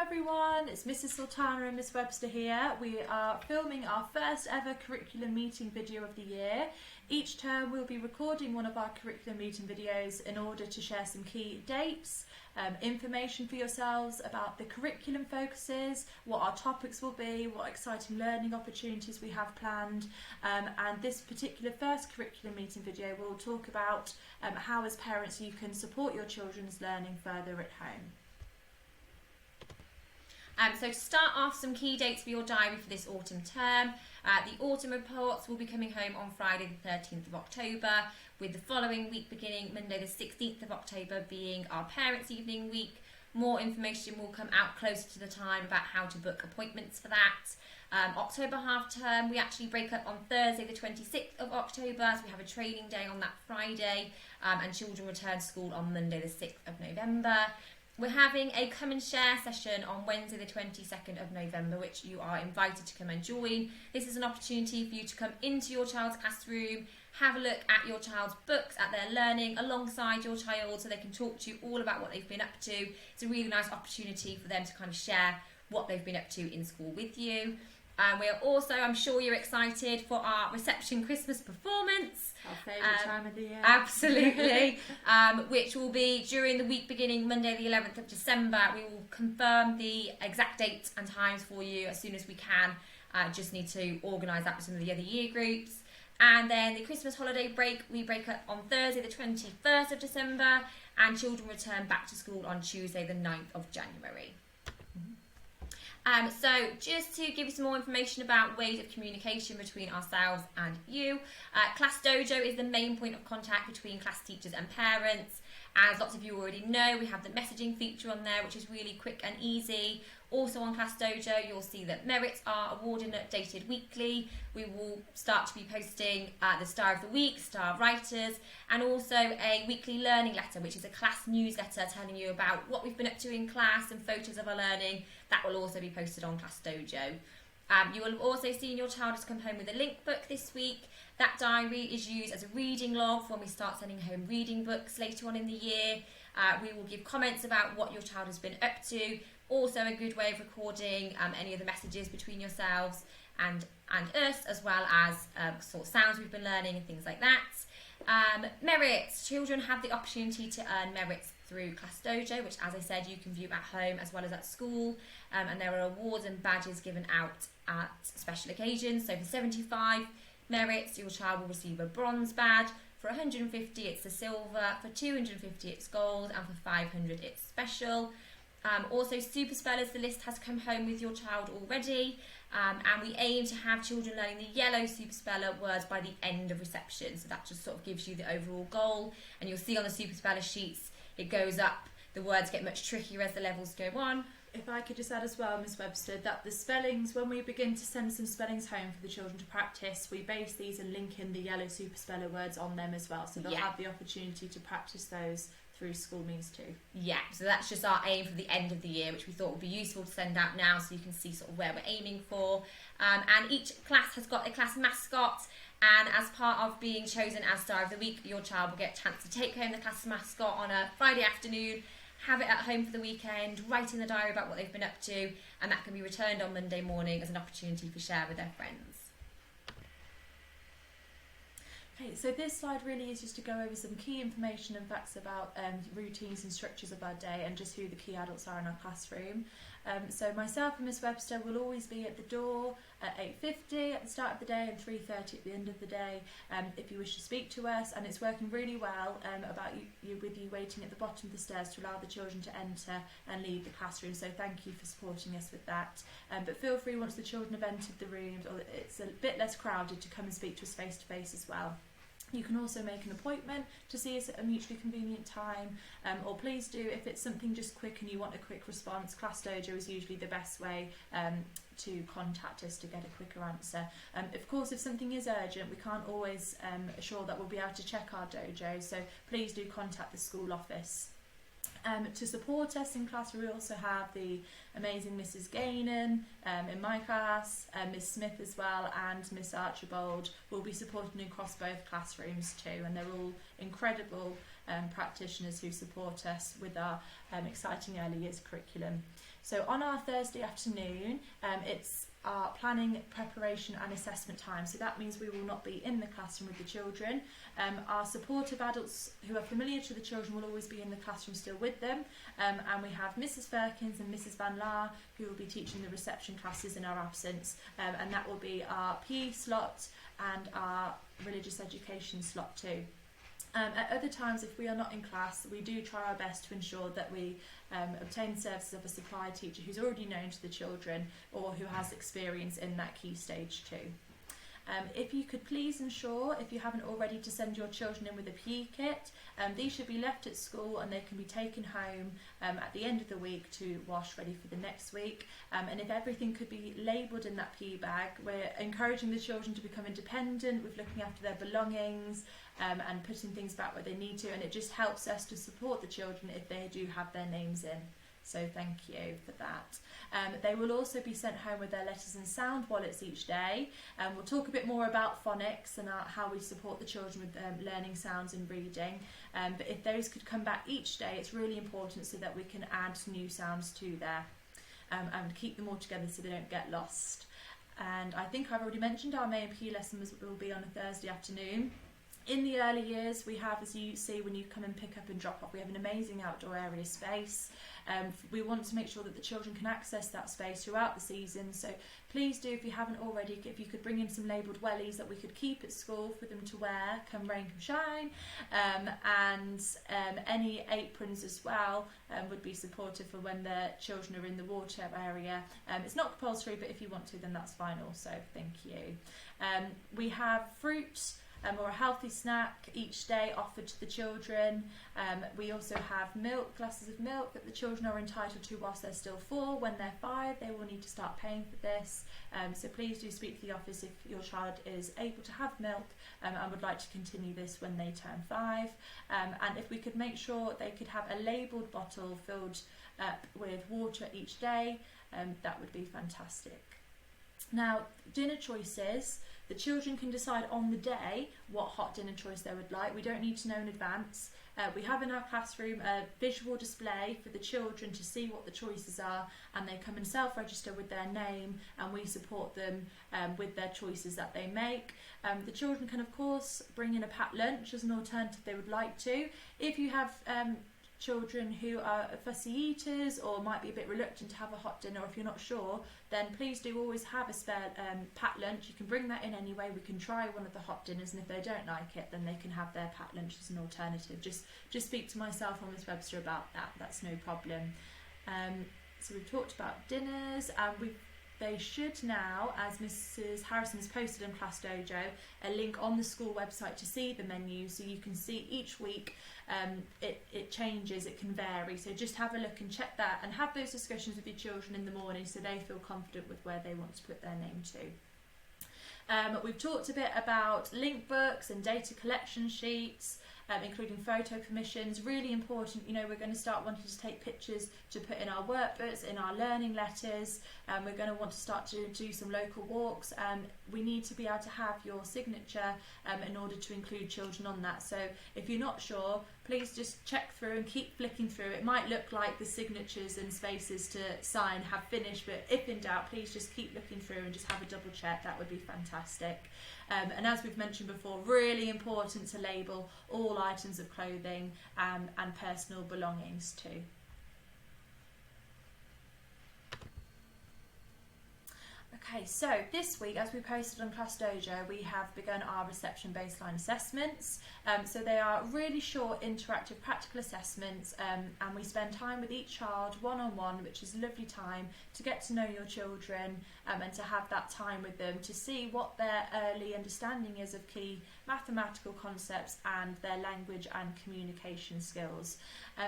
everyone, it's Mrs. Sultana and Miss Webster here. We are filming our first ever curriculum meeting video of the year. Each term we'll be recording one of our curriculum meeting videos in order to share some key dates, information for yourselves about the curriculum focuses, what our topics will be, what exciting learning opportunities we have planned, and this particular first curriculum meeting video will talk about how as parents you can support your children's learning further at home. So to start off, some key dates for your diary for this autumn term. The autumn reports will be coming home on Friday the 13th of October, with the following week beginning Monday the 16th of October being our Parents' Evening week. More information will come out closer to the time about how to book appointments for that. October half term, we actually break up on Thursday the 26th of October, as we have a training day on that Friday, and children return to school on Monday the 6th of November. We're having a come and share session on Wednesday the 22nd of November, which you are invited to come and join. This is an opportunity for you to come into your child's classroom, have a look at your child's books, at their learning alongside your child, so they can talk to you all about what they've been up to. It's a really nice opportunity for them to kind of share what they've been up to in school with you. We are also, I'm sure you're excited for our reception Christmas performance. Our favourite time of the year. Absolutely. Which will be during the week beginning Monday the 11th of December. We will confirm the exact dates and times for you as soon as we can. Just need to organise that with some of the other year groups. And then the Christmas holiday break, we break up on Thursday the 21st of December, and children return back to school on Tuesday the 9th of January. So just to give you some more information about ways of communication between ourselves and you, Class Dojo is the main point of contact between class teachers and parents. As lots of you already know, we have the messaging feature on there, which is really quick and easy. Also on Class Dojo, you'll see that merits are awarded and updated weekly. We will start to be posting the Star of the Week, Star Writers, and also a weekly learning letter, which is a class newsletter telling you about what we've been up to in class and photos of our learning. That will also be posted on Class Dojo. You will have also seen your child has come home with a link book this week. That diary is used as a reading log for when we start sending home reading books later on in the year. We will give comments about what your child has been up to. Also a good way of recording any of the messages between yourselves and us, as well as sort of sounds we've been learning and things like that. Merits. Children have the opportunity to earn merits through Class Dojo, which, as I said, you can view at home as well as at school. And there are awards and badges given out at special occasions. So for 75 merits, your child will receive a bronze badge. For 150, it's a silver. For 250, it's gold. And for 500, it's special. Also, Super Spellers, the list has come home with your child already. And we aim to have children learning the yellow Super Speller words by the end of reception. So that just sort of gives you the overall goal. And you'll see on the Super Speller sheets, it goes up. The words get much trickier as the levels go on. If I could just add as well, Miss Webster, that the spellings, when we begin to send some spellings home for the children to practice, we base these and link in the yellow Super Speller words on them as well. So they'll have the opportunity to practice those through school means too. Yeah, so that's just our aim for the end of the year, which we thought would be useful to send out now so you can see sort of where we're aiming for. And each class has got a class mascot, and as part of being chosen as Star of the Week, your child will get a chance to take home the class mascot on a Friday afternoon, have it at home for the weekend, write in the diary about what they've been up to, and that can be returned on Monday morning as an opportunity for share with their friends. Okay, so this slide really is just to go over some key information and facts about routines and structures of our day and just who the key adults are in our classroom. So myself and Miss Webster will always be at the door at 8:50 at the start of the day and 3:30 at the end of the day if you wish to speak to us, and it's working really well about you waiting at the bottom of the stairs to allow the children to enter and leave the classroom, so thank you for supporting us with that. But feel free, once the children have entered the rooms or it's a bit less crowded, to come and speak to us face to face as well. You can also make an appointment to see us at a mutually convenient time, or please do, if it's something just quick and you want a quick response, Class Dojo is usually the best way to contact us to get a quicker answer. Of course, if something is urgent, we can't always assure that we'll be able to check our dojo, so please do contact the school office. To support us in class, we also have the amazing Mrs. Gainan in my class, Miss Smith as well, and Miss Archibald will be supporting across both classrooms too, and they're all incredible practitioners who support us with our exciting early years curriculum. So on our Thursday afternoon, it's our planning, preparation and assessment time. So that means we will not be in the classroom with the children. Our supportive adults who are familiar to the children will always be in the classroom still with them. And we have Mrs. Firkins and Mrs. Van Laar who will be teaching the reception classes in our absence. And that will be our PE slot and our religious education slot too. At other times, if we are not in class, we do try our best to ensure that we obtain services of a supply teacher who's already known to the children or who has experience in that key stage too. If you could please ensure, if you haven't already, to send your children in with a PE kit. These should be left at school and they can be taken home at the end of the week to wash ready for the next week. And if everything could be labelled in that PE bag, we're encouraging the children to become independent with looking after their belongings and putting things back where they need to, and it just helps us to support the children if they do have their names in. So thank you for that. They will also be sent home with their letters and sound wallets each day. We'll talk a bit more about phonics and how we support the children with learning sounds and reading. But if those could come back each day, it's really important so that we can add new sounds to there and keep them all together so they don't get lost. And I think I've already mentioned our main PE lesson will be on a Thursday afternoon. In the early years, we have, as you see when you come and pick up and drop off, we have an amazing outdoor area space. We want to make sure that the children can access that space throughout the season. So please do, if you haven't already, if you could bring in some labelled wellies that we could keep at school for them to wear, come rain, come shine. And any aprons as well would be supportive for when the children are in the water area. It's not compulsory, but if you want to, then that's fine also. Thank you. We have fruit or a healthy snack each day offered to the children. We also have milk, glasses of milk that the children are entitled to whilst they're still 4. When they're 5, they will need to start paying for this. So please do speak to the office if your child is able to have milk and would like to continue this when they turn 5. And if we could make sure they could have a labelled bottle filled up with water each day, that would be fantastic. Now, dinner choices. The children can decide on the day what hot dinner choice they would like. We don't need to know in advance. We have in our classroom a visual display for the children to see what the choices are, and they come and self-register with their name and we support them with their choices that they make. The children can of course bring in a packed lunch as an alternative they would like to. If you have children who are fussy eaters or might be a bit reluctant to have a hot dinner, or if you're not sure, then please do always have a spare packed lunch. You can bring that in anyway. We can try one of the hot dinners, and if they don't like it, then they can have their packed lunch as an alternative. Just speak to myself or Miss Webster about that. That's no problem. So we've talked about dinners, and they should now, as Mrs. Harrison has posted on Class Dojo, a link on the school website to see the menu, so you can see each week. It changes, it can vary, so just have a look and check that and have those discussions with your children in the morning so they feel confident with where they want to put their name to. We've talked a bit about link books and data collection sheets, including photo permissions. Really important, we're going to start wanting to take pictures to put in our workbooks, in our learning letters. We're going to want to start to do some local walks. We need to be able to have your signature in order to include children on that. So if you're not sure, please just check through and keep flicking through. It might look like the signatures and spaces to sign have finished, but if in doubt, please just keep looking through and just have a double check. That would be fantastic. And as we've mentioned before, really important to label all items of clothing and personal belongings too. Okay, so this week, as we posted on Class Dojo, we have begun our reception baseline assessments. So they are really short, interactive, practical assessments, and we spend time with each child one-on-one, which is a lovely time to get to know your children and to have that time with them to see what their early understanding is of key mathematical concepts and their language and communication skills.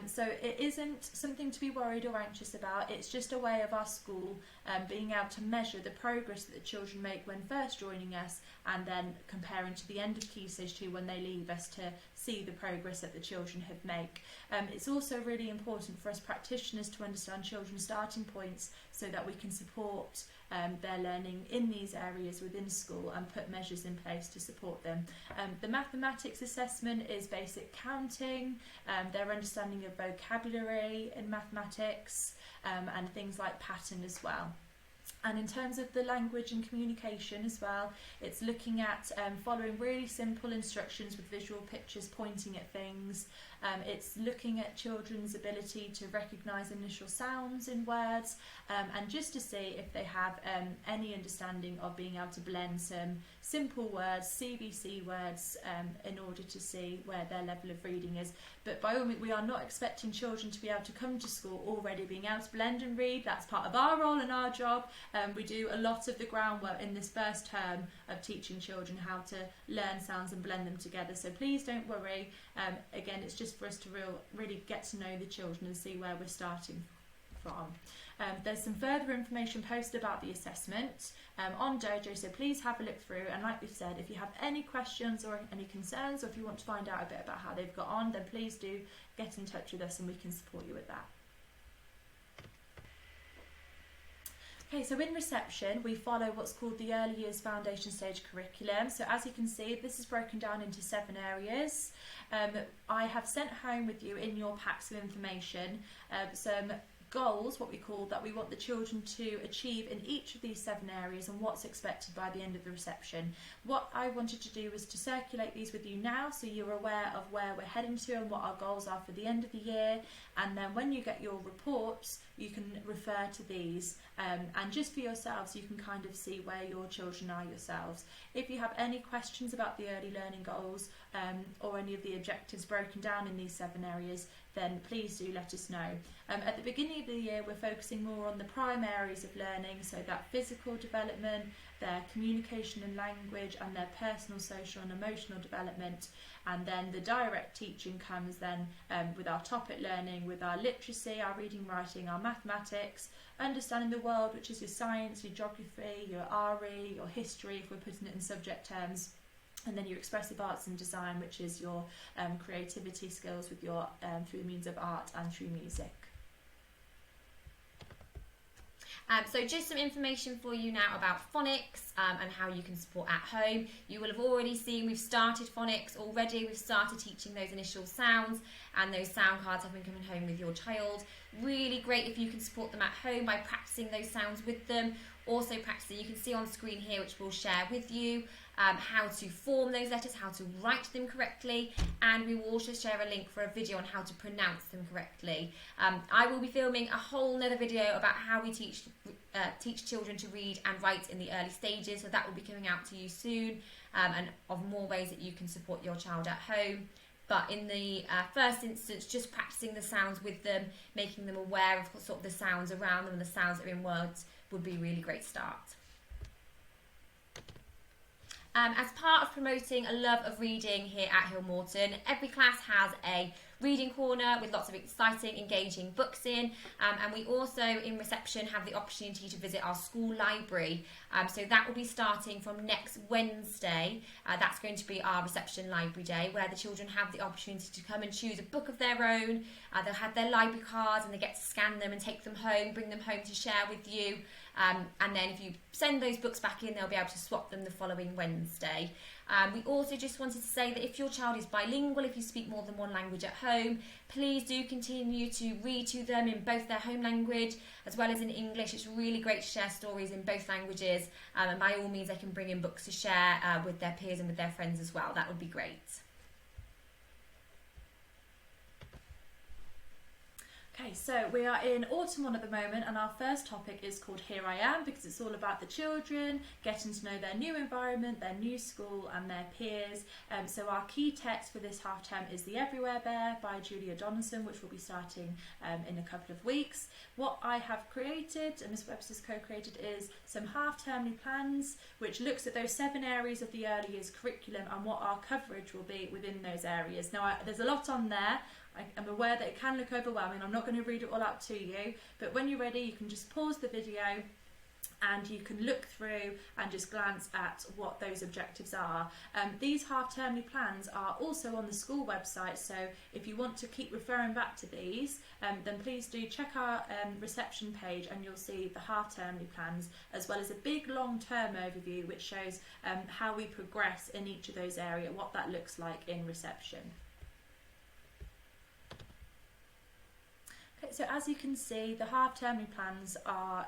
So it isn't something to be worried or anxious about. It's just a way of our school being able to measure the progress progress that the children make when first joining us, and then comparing to the end of Key Stage 2 when they leave us to see the progress that the children have made. It's also really important for us practitioners to understand children's starting points so that we can support their learning in these areas within school and put measures in place to support them. The mathematics assessment is basic counting, their understanding of vocabulary in mathematics, and things like pattern as well. And in terms of the language and communication as well, it's looking at following really simple instructions with visual pictures pointing at things. It's looking at children's ability to recognise initial sounds in words, and just to see if they have any understanding of being able to blend some simple words, CVC words, in order to see where their level of reading is. But by all means, we are not expecting children to be able to come to school already being able to blend and read. That's part of our role and our job. We do a lot of the groundwork in this first term of teaching children how to learn sounds and blend them together. So please don't worry. Again, it's just for us to really get to know the children and see where we're starting from. There's some further information posted about the assessment on Dojo, so please have a look through. And like we've said, if you have any questions or any concerns, or if you want to find out a bit about how they've got on, then please do get in touch with us and we can support you with that. Okay, so in reception, we follow what's called the Early Years Foundation Stage curriculum. So as you can see, this is broken down into 7 areas. I have sent home with you in your packs of information some goals, what we call, that we want the children to achieve in each of these 7 areas and what's expected by the end of the reception. What I wanted to do was to circulate these with you now so you're aware of where we're heading to and what our goals are for the end of the year, and then when you get your reports you can refer to these, and just for yourselves you can kind of see where your children are yourselves. If you have any questions about the early learning goals or any of the objectives broken down in these 7 areas, then please do let us know. At the beginning of the year we're focusing more on the prime areas of learning, so that physical development, their communication and language, and their personal, social and emotional development. And then the direct teaching comes then with our topic learning, with our literacy, our reading, writing, our mathematics, understanding the world, which is your science, your geography, your RE, your history if we're putting it in subject terms, and then your expressive arts and design, which is your creativity skills with your through the means of art and through music. So just some information for you now about phonics and how you can support at home. You will have already seen we've started phonics already. We've started teaching those initial sounds, and those sound cards have been coming home with your child. Really great if you can support them at home by practicing those sounds with them. Also practicing, you can see on screen here, which we'll share with you, how to form those letters, how to write them correctly, and we will also share a link for a video on how to pronounce them correctly. I will be filming a whole nother video about how we teach children to read and write in the early stages, so that will be coming out to you soon, and of more ways that you can support your child at home. But in the first instance, just practicing the sounds with them, making them aware of sort of the sounds around them and the sounds that are in words would be a really great start. As part of promoting a love of reading here at Hill Morton, every class has a reading corner with lots of exciting, engaging books in, and we also in reception have the opportunity to visit our school library. So that will be starting from next Wednesday. That's going to be our reception library day, where the children have the opportunity to come and choose a book of their own. They'll have their library cards and they get to scan them and take them home, bring them home to share with you. And then if you send those books back in, they'll be able to swap them the following Wednesday. We also just wanted to say that if your child is bilingual, if you speak more than one language at home, please do continue to read to them in both their home language as well as in English. It's really great to share stories in both languages, and by all means they can bring in books to share with their peers and with their friends as well. That would be great. Okay, so we are in autumn 1 at the moment, and our first topic is called Here I Am, because it's all about the children getting to know their new environment, their new school and their peers. So our key text for this half term is The Everywhere Bear by Julia Donaldson, which will be starting in a couple of weeks. What I have created, and Miss Webster's co-created, is some half-termly plans which looks at those 7 areas of the early years curriculum and what our coverage will be within those areas. Now there's a lot on there. I'm aware that it can look overwhelming. I'm not going to read it all out to you, but when you're ready you can just pause the video and you can look through and just glance at what those objectives are. These half-termly plans are also on the school website, so if you want to keep referring back to these, then please do check our reception page, and you'll see the half-termly plans, as well as a big long-term overview which shows how we progress in each of those areas, what that looks like in reception. Okay, so as you can see, the half-termly plans are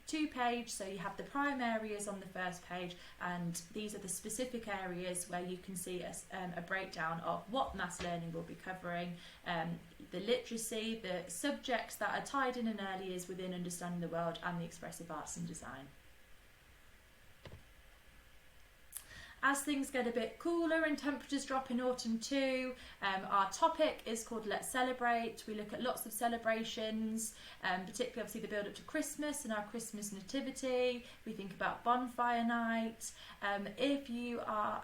2-page, so you have the prime areas on the first page, and these are the specific areas where you can see a breakdown of what maths learning will be covering, the literacy, the subjects that are tied in early years within understanding the world, and the expressive arts and design. As things get a bit cooler and temperatures drop in autumn too, our topic is called Let's Celebrate. We look at lots of celebrations, particularly obviously the build up to Christmas and our Christmas nativity. We think about bonfire night. If you are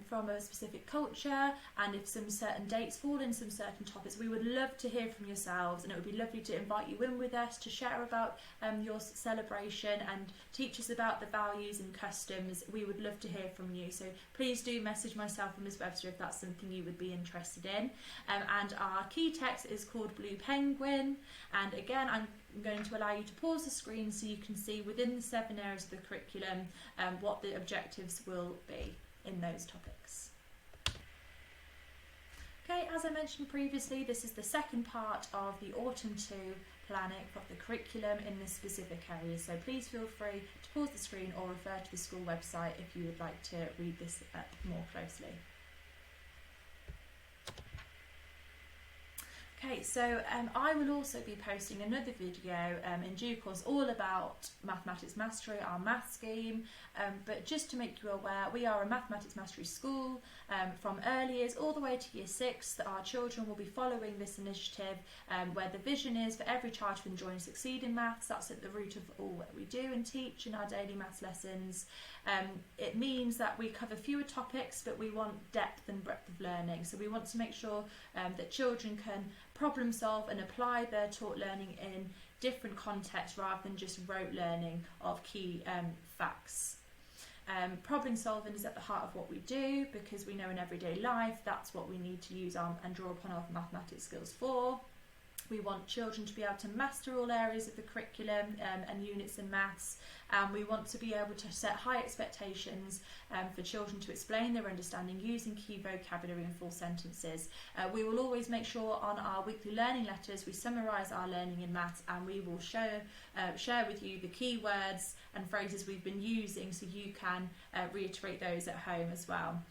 from a specific culture, and if some certain dates fall in some certain topics, we would love to hear from yourselves, and it would be lovely to invite you in with us to share about your celebration and teach us about the values and customs. We would love to hear from you. So please do message myself and Ms Webster if that's something you would be interested in. And our key text is called Blue Penguin. And again, I'm going to allow you to pause the screen so you can see within the 7 areas of the curriculum what the objectives will be in those topics. Okay, as I mentioned previously, this is the second part of the Autumn 2 planning of the curriculum in this specific area, so please feel free to pause the screen or refer to the school website if you would like to read this more closely. Okay, so I will also be posting another video in due course all about Mathematics Mastery, our math scheme, but just to make you aware, we are a Mathematics Mastery school from early years all the way to year 6. That our children will be following this initiative where the vision is for every child to enjoy and succeed in maths. That's at the root of all that we do and teach in our daily maths lessons. It means that we cover fewer topics, but we want depth and breadth of learning. So we want to make sure that children can problem solve and apply their taught learning in different contexts rather than just rote learning of key facts. Problem solving is at the heart of what we do, because we know in everyday life that's what we need to use and draw upon our mathematics skills for. We want children to be able to master all areas of the curriculum and units in maths, and we want to be able to set high expectations for children to explain their understanding using key vocabulary and full sentences. We will always make sure on our weekly learning letters we summarise our learning in maths, and we will share with you the key words and phrases we've been using so you can reiterate those at home as well.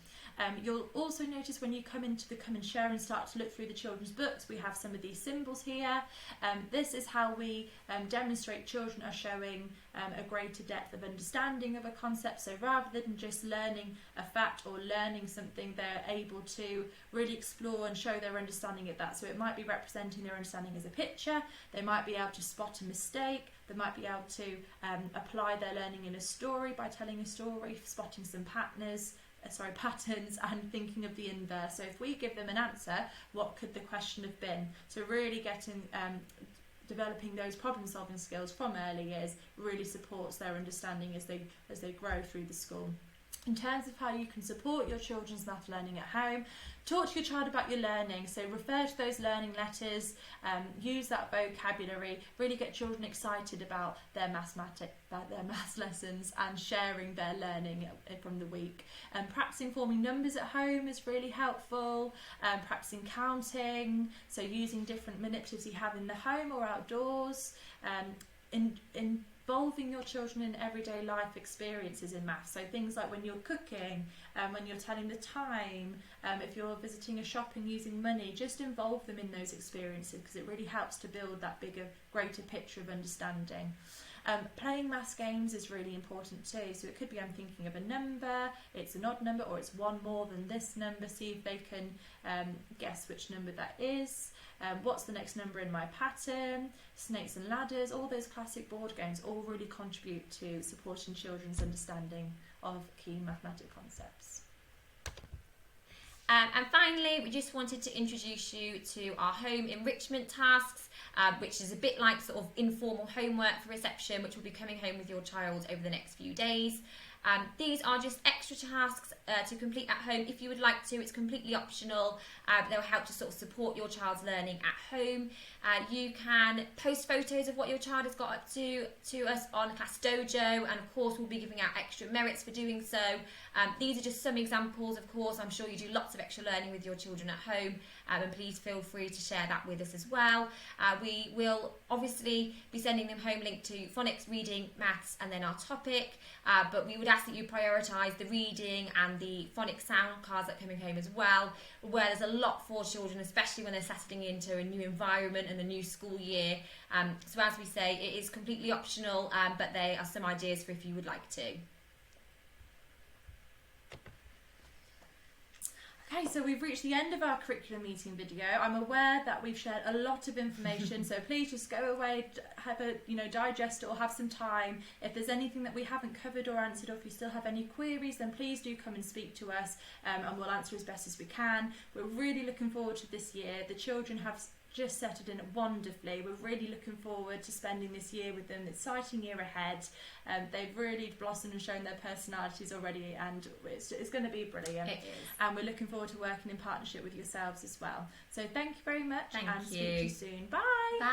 You'll also notice when you come into the Come and Share and start to look through the children's books, we have some of these symbols here. This is how we demonstrate children are showing a greater depth of understanding of a concept. So rather than just learning a fact or learning something, they're able to really explore and show their understanding of that. So it might be representing their understanding as a picture, they might be able to spot a mistake, they might be able to apply their learning in a story by telling a story, spotting some patterns and thinking of the inverse. So if we give them an answer, what could the question have been? So really getting developing those problem solving skills from early years really supports their understanding as they grow through the school. In terms of how you can support your children's math learning at home, talk to your child about your learning. So refer to those learning letters, use that vocabulary, really get children excited about their maths lessons and sharing their learning from the week. Practicing forming numbers at home is really helpful. Practicing counting, so using different manipulatives you have in the home or outdoors. Involving your children in everyday life experiences in maths, so things like when you're cooking, when you're telling the time, if you're visiting a shop and using money, just involve them in those experiences because it really helps to build that bigger, greater picture of understanding. Playing maths games is really important too, so it could be I'm thinking of a number, it's an odd number, or it's one more than this number, see if they can guess which number that is. What's the next number in my pattern? Snakes and ladders, all those classic board games all really contribute to supporting children's understanding of key mathematical concepts. And finally, we just wanted to introduce you to our home enrichment tasks. which is a bit like sort of informal homework for reception, which will be coming home with your child over the next few days. These are just extra tasks to complete at home if you would like to. It's completely optional. They'll help to sort of support your child's learning at home. You can post photos of what your child has got up to us on Class Dojo, and of course we'll be giving out extra merits for doing so. These are just some examples. Of course, I'm sure you do lots of extra learning with your children at home, and please feel free to share that with us as well. We will obviously be sending them home linked to phonics, reading, maths, and then our topic, but we would ask that you prioritise the reading and the phonics sound cards that are coming home as well, where there's a lot for children, especially when they're settling into a new environment and a new school year. So as we say, it is completely optional, but they are some ideas for if you would like to. Okay, so we've reached the end of our curriculum meeting video. I'm aware that we've shared a lot of information, so please just go away, have a digest it, or have some time. If there's anything that we haven't covered or answered, or if you still have any queries, then please do come and speak to us, and we'll answer as best as we can. We're really looking forward to this year. The children have just settled in wonderfully. We're really looking forward to spending this year with them. Exciting year ahead. They've really blossomed and shown their personalities already, and it's going to be brilliant. It is. And we're looking forward to working in partnership with yourselves as well. So thank you very much, Thank and you. speak to you soon. Bye. Bye.